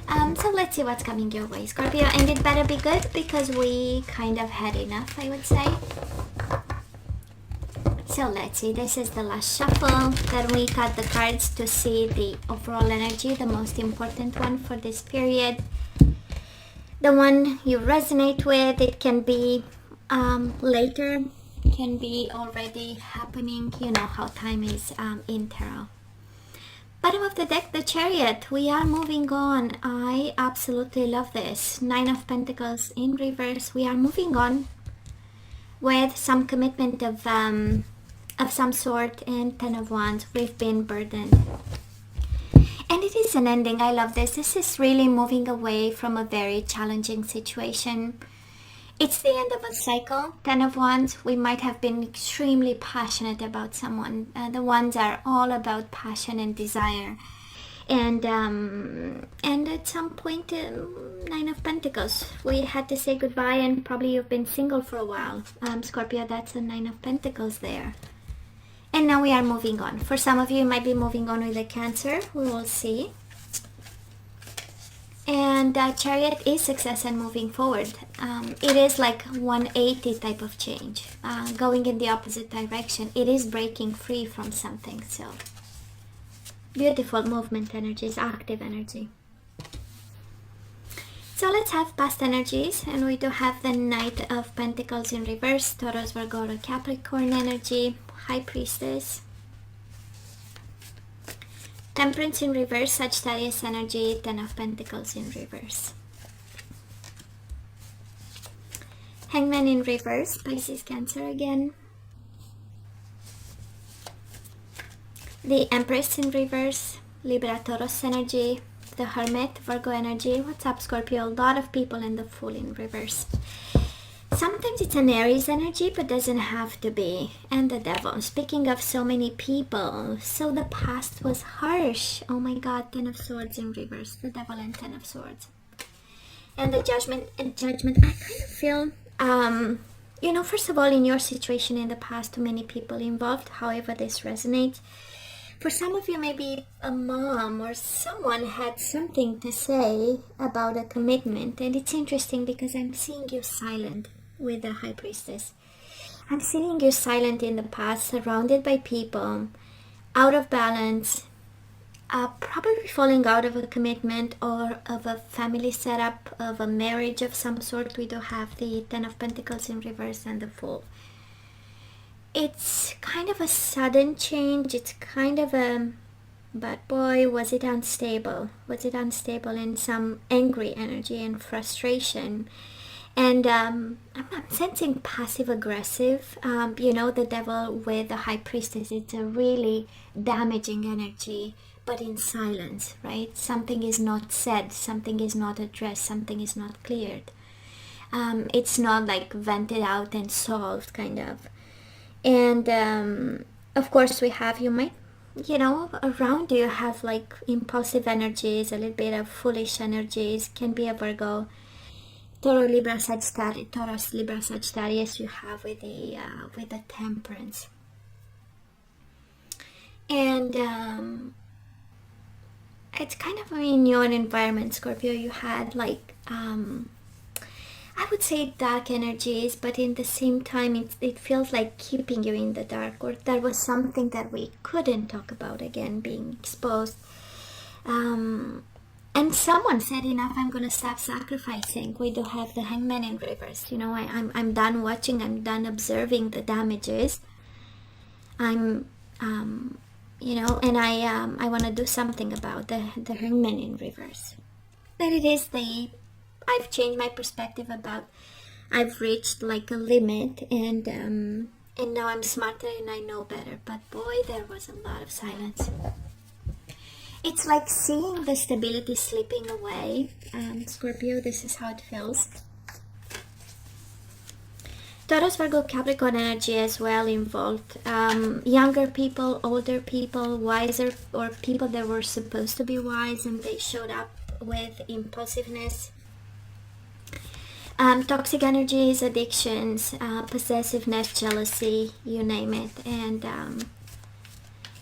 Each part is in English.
So let's see what's coming your way, Scorpio, and it better be good because we kind of had enough, I would say. So let's see, this is the last shuffle. Then we cut the cards to see the overall energy, the most important one for this period. The one you resonate with, it can be later, can be already happening. You know how time is in tarot. Bottom of the deck, the Chariot. We are moving on. I absolutely love this. Nine of Pentacles in reverse. We are moving on with some commitment of some sort, and Ten of Wands. We've been burdened. And it is an ending. I love this. This is really moving away from a very challenging situation. It's the end of a cycle. Ten of Wands, we might have been extremely passionate about someone. The Wands are all about passion and desire. And at some point, Nine of Pentacles, we had to say goodbye, and probably you've been single for a while. Scorpio, that's a Nine of Pentacles there. And now we are moving on. For some of you, you might be moving on with a Cancer. We will see. And Chariot is success and moving forward. It is like 180 type of change, going in the opposite direction. It is breaking free from something. So beautiful movement energies, active energy. So let's have past energies, and we do have the Knight of Pentacles in reverse, Taurus, Virgo, Capricorn energy, High Priestess. Temperance in reverse, Sagittarius energy, Ten of Pentacles in reverse. Hangman in reverse, Pisces, Cancer again. The Empress in reverse, Libra, Taurus energy. The Hermit, Virgo energy. What's up, Scorpio? A lot of people in the Fool in reverse. Sometimes it's an Aries energy, but doesn't have to be. And the Devil. Speaking of so many people, so the past was harsh. Oh my God, Ten of Swords in reverse. The Devil and Ten of Swords. And the Judgment. And Judgment, I kind of feel, you know, first of all, in your situation in the past, too many people involved. However this resonates. For some of you, maybe a mom or someone had something to say about a commitment. And it's interesting because I'm seeing you silent with the High Priestess. I'm seeing you silent in the past, surrounded by people, out of balance, probably falling out of a commitment or of a family setup, of a marriage of some sort. We do have the Ten of Pentacles in reverse and the Fool. It's kind of a sudden change. It's kind of a, but boy, was it unstable. Was it unstable in some angry energy and frustration. And I'm sensing passive aggressive. You know, the Devil with the High Priestess, it's a really damaging energy, but in silence, right? Something is not said, something is not addressed, something is not cleared. It's not like vented out and solved, kind of. And of course we have, you might, you know, around you have like impulsive energies, a little bit of foolish energies. Can be a Virgo, Taurus, Libra, Sagittarius, Taurus, Libra, Sagittarius. You have with the Temperance. And it's kind of in your environment, Scorpio, you had like I would say dark energies, but in the same time it feels like keeping you in the dark, or there was something that we couldn't talk about, again being exposed. And someone said, enough, I'm gonna stop sacrificing. We do have the Hangman in reverse. You know, I'm done watching, I'm done observing the damages. I'm you know, and I want to do something about the Hangman in reverse. But it is I've changed my perspective about, I've reached like a limit, and now I'm smarter and I know better. But boy, there was a lot of silence. It's like seeing the stability slipping away. Scorpio, this is how it feels. Taurus, Virgo, Capricorn energy as well involved. Younger people, older people, wiser, or people that were supposed to be wise and they showed up with impulsiveness. Toxic energies, addictions, possessiveness, jealousy, you name it. And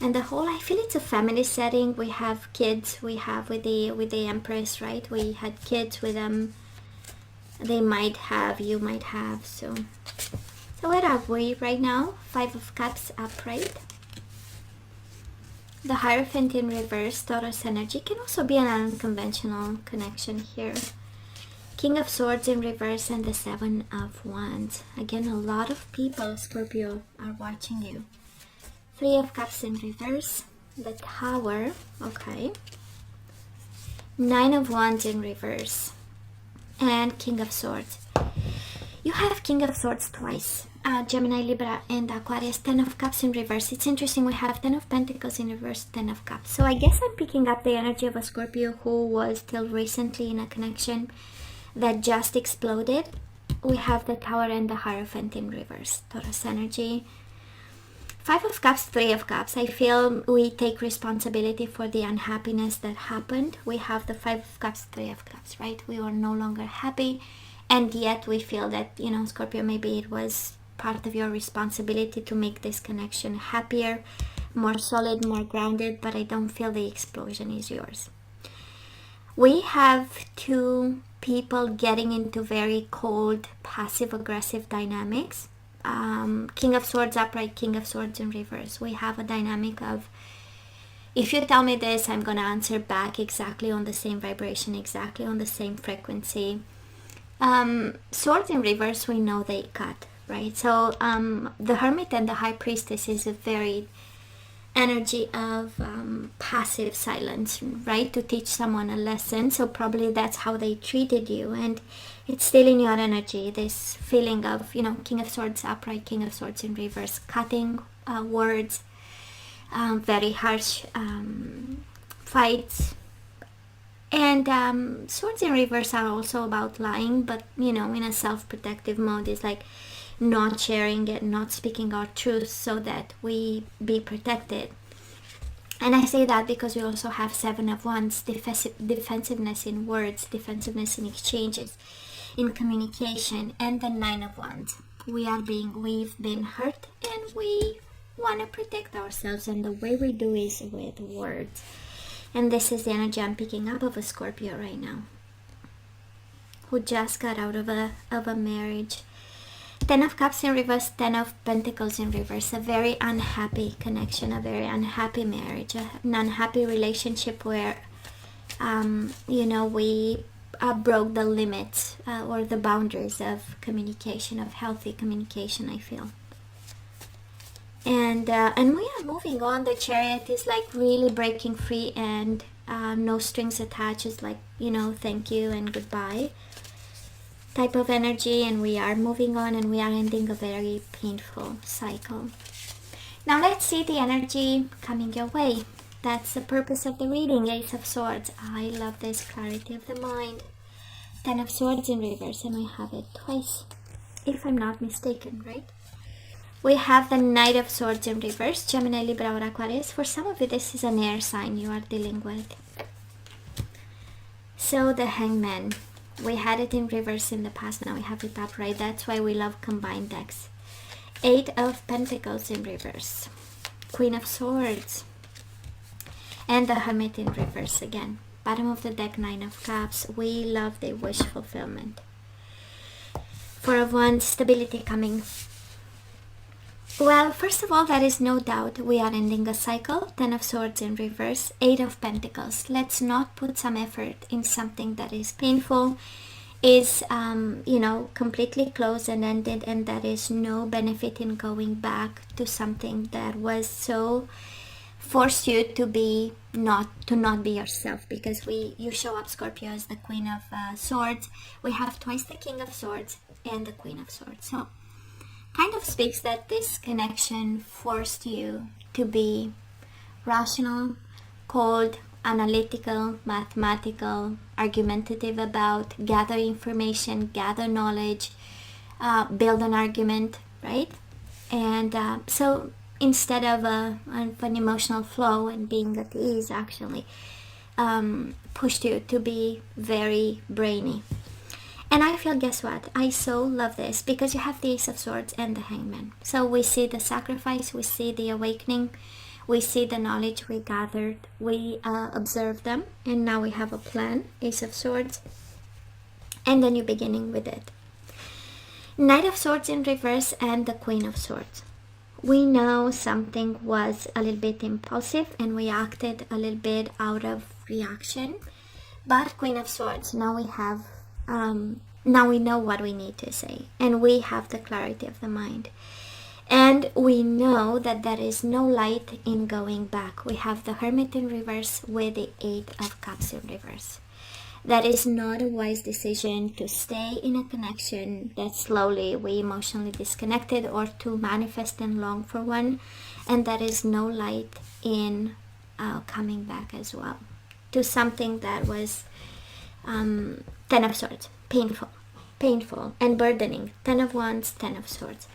And the whole, I feel it's a family setting. We have kids, we have with the Empress, right? We had kids with them. They might have, you might have. So where are we right now? 5 of Cups upright. The Hierophant in reverse, Taurus energy, can also be an unconventional connection here. King of Swords in reverse and the 7 of Wands. Again, a lot of people, Scorpio, are watching you. 3 of Cups in reverse, the Tower, okay. 9 of Wands in reverse, and King of Swords. You have King of Swords twice. Gemini, Libra, and Aquarius. 10 of Cups in reverse. It's interesting, we have 10 of Pentacles in reverse, 10 of Cups. So I guess I'm picking up the energy of a Scorpio who was till recently in a connection that just exploded. We have the Tower and the Hierophant in reverse. Taurus energy. 5 of Cups, 3 of Cups. I feel we take responsibility for the unhappiness that happened. We have the 5 of Cups, 3 of Cups, right? We were no longer happy, and yet we feel that, you know, Scorpio, maybe it was part of your responsibility to make this connection happier, more solid, more grounded, but I don't feel the explosion is yours. We have 2 people getting into very cold, passive-aggressive dynamics. King of Swords upright, King of Swords in reverse. We have a dynamic of, if you tell me this, I'm going to answer back exactly on the same vibration, exactly on the same frequency. Swords in reverse, we know they cut, right? So the Hermit and the High Priestess is a very energy of passive silence, right? To teach someone a lesson. So probably that's how they treated you, and it's still in your energy, this feeling of, you know, King of Swords upright, King of Swords in reverse, cutting words, very harsh fights. And Swords in reverse are also about lying, but, you know, in a self-protective mode. It's like not sharing it, not speaking our truth so that we be protected. And I say that because we also have 7 of Wands, defensiveness in words, defensiveness in exchanges, in communication, and the 9 of Wands. We've been hurt, and we want to protect ourselves, and the way we do is with words. And this is the energy I'm picking up of a Scorpio right now, who just got out of a marriage. 10 of Cups in reverse, 10 of Pentacles in reverse. A very unhappy connection, a very unhappy marriage, an unhappy relationship where, you know, we broke the limits or the boundaries of communication, of healthy communication, I feel. And we are moving on. The Chariot is like really breaking free, and no strings attached. It's like, you know, thank you and goodbye type of energy, and we are moving on, and we are ending a very painful cycle. Now let's see the energy coming your way. That's the purpose of the reading. Ace of Swords. I love this clarity of the mind. 10 of Swords in reverse, and I have it twice, if I'm not mistaken, right? We have the Knight of Swords in reverse, Gemini, Libra, or Aquarius. For some of you, this is an air sign you are dealing with. So the Hangman. We had it in reverse in the past, now we have it upright. That's why we love combined decks. 8 of Pentacles in reverse. Queen of Swords. And the Hermit in reverse again. Bottom of the deck, 9 of Cups. We love the wish fulfillment. 4 of Wands, stability coming. Well, first of all, there is no doubt we are ending a cycle. 10 of Swords in reverse, 8 of Pentacles. Let's not put some effort in something that is painful, is, you know, completely closed and ended, and there is no benefit in going back to something that was so forced you to be not be yourself, because you show up, Scorpio, as the Queen of Swords. We have twice the King of Swords and the Queen of Swords. So kind of speaks that this connection forced you to be rational, cold, analytical, mathematical, argumentative about, gather information, gather knowledge, build an argument, right? And so instead of an emotional flow and being at ease, actually pushed you to be very brainy. And I feel, guess what? I so love this because you have the Ace of Swords and the Hangman. So we see the sacrifice, we see the awakening, We see the knowledge we gathered, we observe them, and now we have a plan, Ace of Swords, and a new beginning with it. Knight of Swords in reverse and the Queen of Swords. We know something was a little bit impulsive and we acted a little bit out of reaction, but Queen of Swords, now we have, now we know what we need to say, and we have the clarity of the mind. And we know that there is no light in going back. We have the Hermit in reverse with the Eight of Cups in reverse. That is not a wise decision to stay in a connection that slowly we emotionally disconnected, or to manifest and long for one. And there is no light in coming back as well to something that was Ten of Swords, painful and burdening. 10 of Wands, 10 of Swords.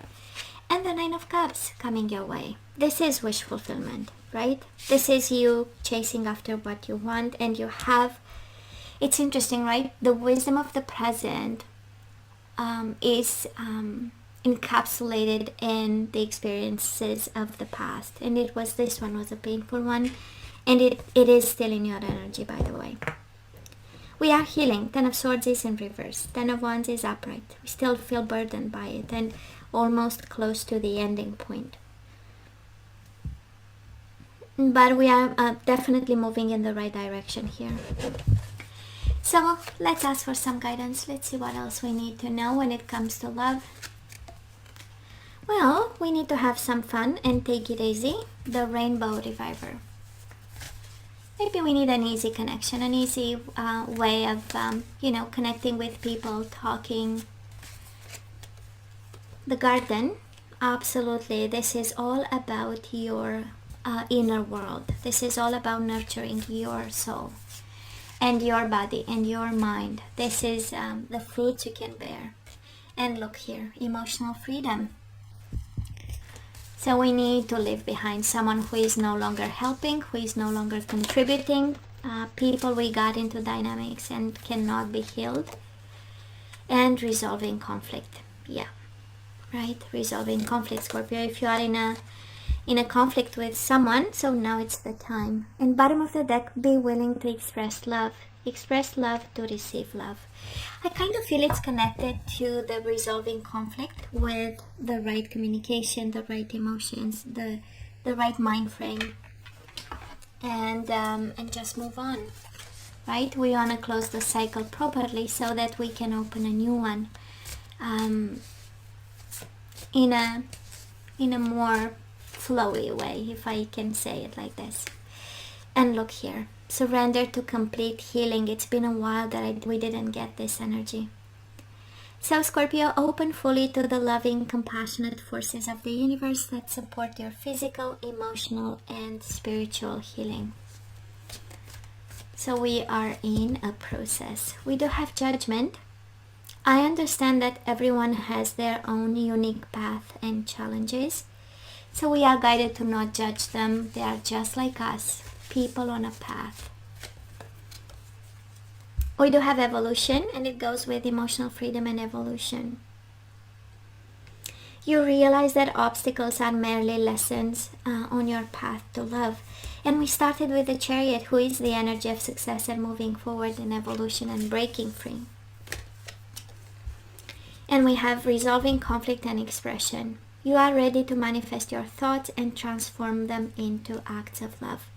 And the Nine of Cups coming your way. This is wish fulfillment, right? This is you chasing after what you want, and you have, it's interesting, right? The wisdom of the present is encapsulated in the experiences of the past. And this one was a painful one, and it is still in your energy, by the way. We are healing. 10 of Swords is in reverse. 10 of Wands is upright. We still feel burdened by it and almost close to the ending point. But we are definitely moving in the right direction here. So let's ask for some guidance. Let's see what else we need to know when it comes to love. Well, we need to have some fun and take it easy. The Rainbow Reviver. Maybe we need an easy connection, an easy way of, connecting with people, talking. The Garden, absolutely. This is all about your inner world. This is all about nurturing your soul and your body and your mind. This is the fruits you can bear. And look here, emotional freedom. So we need to leave behind someone who is no longer helping, who is no longer contributing. People we got into dynamics and cannot be healed. And resolving conflict. Yeah, right? Resolving conflict, Scorpio. If you are in a conflict with someone, so now it's the time. And bottom of the deck, be willing to express love. Express love to receive love. I kind of feel it's connected to the resolving conflict with the right communication, the right emotions, the right mind frame, and just move on, right? We want to close the cycle properly so that we can open a new one in a more flowy way, if I can say it like this. And look here. Surrender to complete healing. It's been a while that we didn't get this energy. So Scorpio, open fully to the loving, compassionate forces of the universe that support your physical, emotional, and spiritual healing. So we are in a process. We do have judgment. I understand that everyone has their own unique path and challenges. So we are guided to not judge them. They are just like us. People on a path. We do have evolution, and it goes with emotional freedom and evolution. You realize that obstacles are merely lessons on your path to love. And we started with the Chariot, who is the energy of success and moving forward in evolution and breaking free. And we have resolving conflict and expression. You are ready to manifest your thoughts and transform them into acts of love.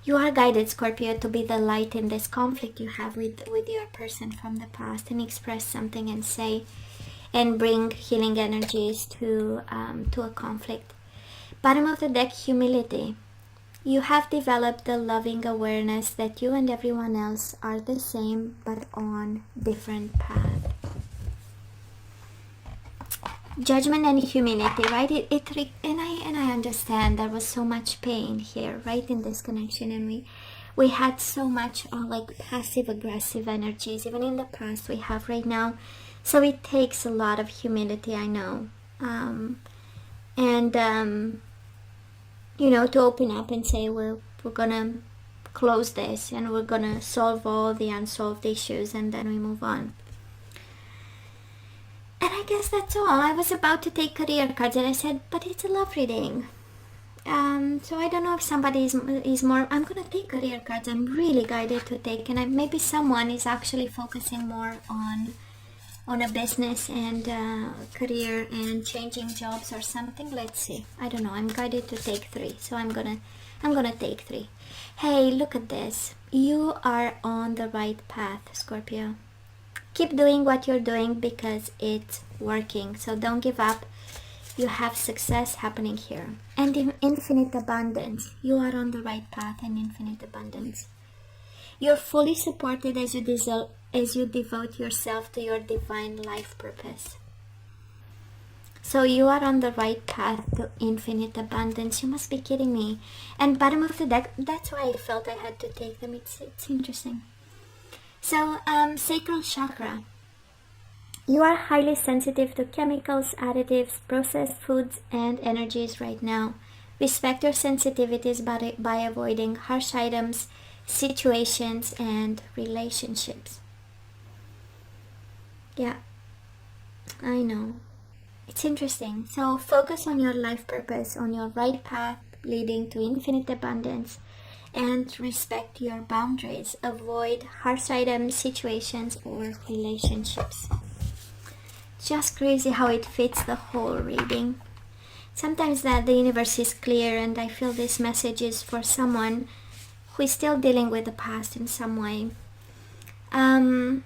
You are guided, Scorpio, to be the light in this conflict you have with your person from the past, and express something and say and bring healing energies to a conflict. Bottom of the deck, humility. You have developed the loving awareness that you and everyone else are the same but on different paths. Judgment and humility, right? And I understand there was so much pain here, right, in this connection, and we had so much like passive aggressive energies even in the past we have right now. So it takes a lot of humility, I know, to open up and say we're gonna close this and we're gonna solve all the unsolved issues, and then we move on. And I guess that's all. I was about to take career cards and I said, but it's a love reading. So I don't know if somebody is more, I'm gonna take career cards. I'm really guided to take, and maybe someone is actually focusing more on a business and career and changing jobs or something. Let's see. I don't know. I'm guided to take 3, so I'm gonna take 3. Hey, look at this. You are on the right path, Scorpio. Keep doing what you're doing because it's working. So don't give up. You have success happening here. And in infinite abundance. You are on the right path and infinite abundance. You're fully supported as you devote yourself to your divine life purpose. So you are on the right path to infinite abundance. You must be kidding me. And bottom of the deck, that's why I felt I had to take them. It's interesting. So, sacral chakra. You are highly sensitive to chemicals, additives, processed foods, and energies right now. Respect your sensitivities by avoiding harsh items, situations, and relationships. Yeah, I know. It's interesting. So focus on your life purpose, on your right path leading to infinite abundance, and respect your boundaries. Avoid harsh items, situations, or relationships. Just crazy how it fits the whole reading. Sometimes that the universe is clear, and I feel this message is for someone who is still dealing with the past in some way.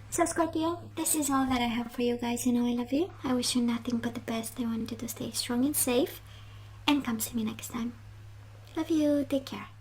So Scorpio, this is all that I have for you guys. You know I love you. I wish you nothing but the best. I want you to stay strong and safe, and come see me next time. Love you. Take care.